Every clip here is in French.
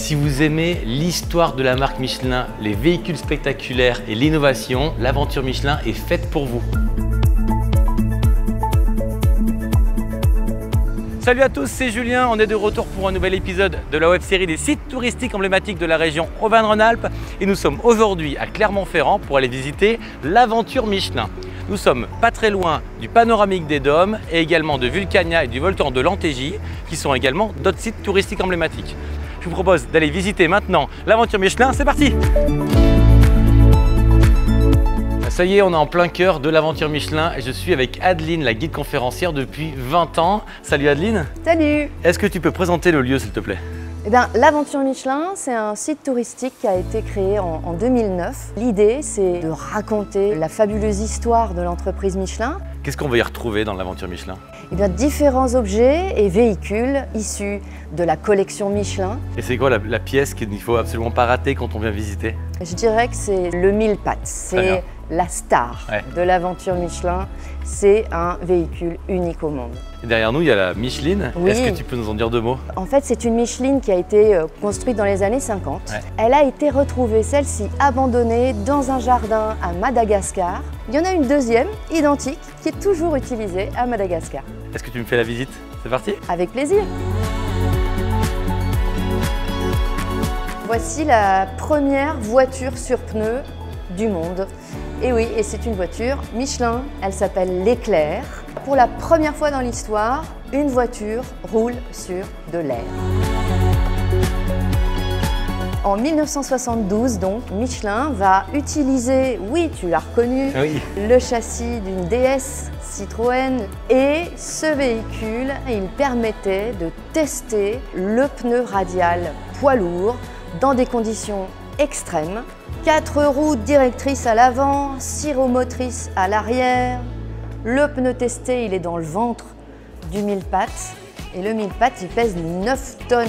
Si vous aimez l'histoire de la marque Michelin, les véhicules spectaculaires et l'innovation, l'aventure Michelin est faite pour vous. Salut à tous, c'est Julien, on est de retour pour un nouvel épisode de la web-série des sites touristiques emblématiques de la région Auvergne-Rhône-Alpes et nous sommes aujourd'hui à Clermont-Ferrand pour aller visiter l'aventure Michelin. Nous sommes pas très loin du panoramique des Dômes et également de Vulcania et du volcan de l'Antégie qui sont également d'autres sites touristiques emblématiques. Je vous propose d'aller visiter maintenant l'aventure Michelin, c'est parti! Ça y est, on est en plein cœur de l'aventure Michelin et je suis avec Adeline, la guide conférencière depuis 20 ans. Salut Adeline! Salut! Est-ce que tu peux présenter le lieu s'il te plaît? Eh bien, l'aventure Michelin, c'est un site touristique qui a été créé en 2009. L'idée, c'est de raconter la fabuleuse histoire de l'entreprise Michelin. Qu'est-ce qu'on va y retrouver dans l'aventure Michelin? Eh bien, différents objets et véhicules issus de la collection Michelin. Et c'est quoi la pièce qu'il ne faut absolument pas rater quand on vient visiter? Je dirais que c'est le mille pattes. C'est la star de l'aventure Michelin. C'est un véhicule unique au monde. Et derrière nous, il y a la Micheline. Oui. Est-ce que tu peux nous en dire deux mots? En fait, c'est une Micheline qui a été construite dans les années 50. Elle a été retrouvée, celle-ci, abandonnée dans un jardin à Madagascar. Il y en a une deuxième, identique, qui est toujours utilisée à Madagascar. Est-ce que tu me fais la visite? C'est parti? Avec plaisir. Voici la première voiture sur pneus du monde. Et oui, et c'est une voiture Michelin, elle s'appelle l'Éclair. Pour la première fois dans l'histoire, une voiture roule sur de l'air. En 1972, donc, Michelin va utiliser, oui, tu l'as reconnu, le châssis d'une DS Citroën. Et ce véhicule, il permettait de tester le pneu radial poids lourd dans des conditions extrêmes. 4 roues directrices à l'avant, 6 roues motrices à l'arrière. Le pneu testé, il est dans le ventre du mille pattes. Et le mille pattes, il pèse 9 tonnes.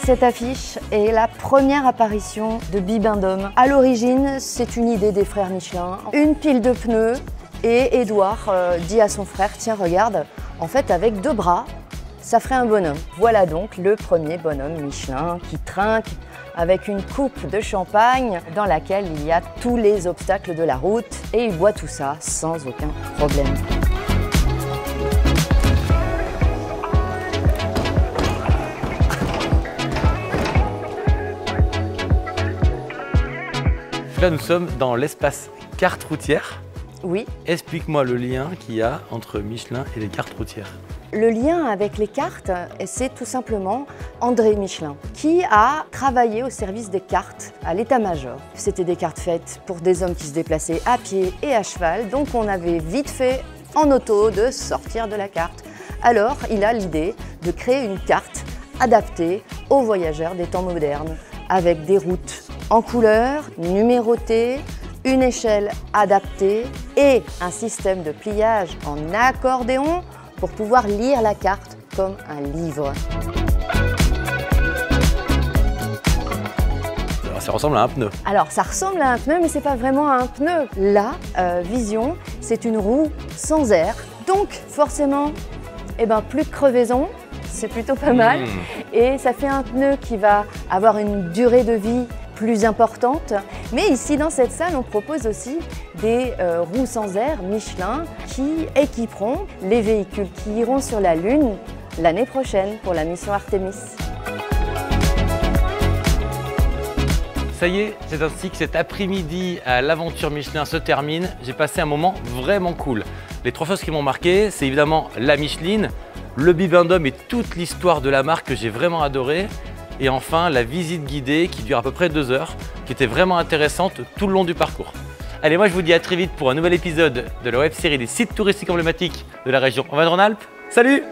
Cette affiche est la première apparition de Bibendum. À l'origine, c'est une idée des frères Michelin. Une pile de pneus et Édouard dit à son frère, tiens regarde, en fait avec 2 bras, ça ferait un bonhomme. Voilà donc le premier bonhomme Michelin qui trinque avec une coupe de champagne dans laquelle il y a tous les obstacles de la route et il boit tout ça sans aucun problème. Là, nous sommes dans l'espace carte routière. Oui. Explique-moi le lien qu'il y a entre Michelin et les cartes routières. Le lien avec les cartes, c'est tout simplement André Michelin, qui a travaillé au service des cartes à l'état-major. C'était des cartes faites pour des hommes qui se déplaçaient à pied et à cheval, donc on avait vite fait en auto de sortir de la carte. Alors, il a l'idée de créer une carte adaptée aux voyageurs des temps modernes, avec des routes en couleur, numérotées, une échelle adaptée et un système de pliage en accordéon pour pouvoir lire la carte comme un livre. Ça ressemble à un pneu. Alors ça ressemble à un pneu, mais c'est pas vraiment un pneu. La Vision, c'est une roue sans air, donc forcément, plus de crevaison, c'est plutôt pas mal. Et ça fait un pneu qui va avoir une durée de vie plus importante. Mais ici, dans cette salle, on propose aussi des roues sans air Michelin qui équiperont les véhicules qui iront sur la Lune l'année prochaine pour la mission Artemis. Ça y est, c'est ainsi que cet après-midi à l'aventure Michelin se termine. J'ai passé un moment vraiment cool. Les 3 choses qui m'ont marqué, c'est évidemment la Micheline, le Bibendum et toute l'histoire de la marque que j'ai vraiment adoré. Et enfin, la visite guidée qui dure à peu près 2 heures, qui était vraiment intéressante tout le long du parcours. Allez, moi je vous dis à très vite pour un nouvel épisode de la web-série des sites touristiques emblématiques de la région Auvergne-Rhône-Alpes. Salut!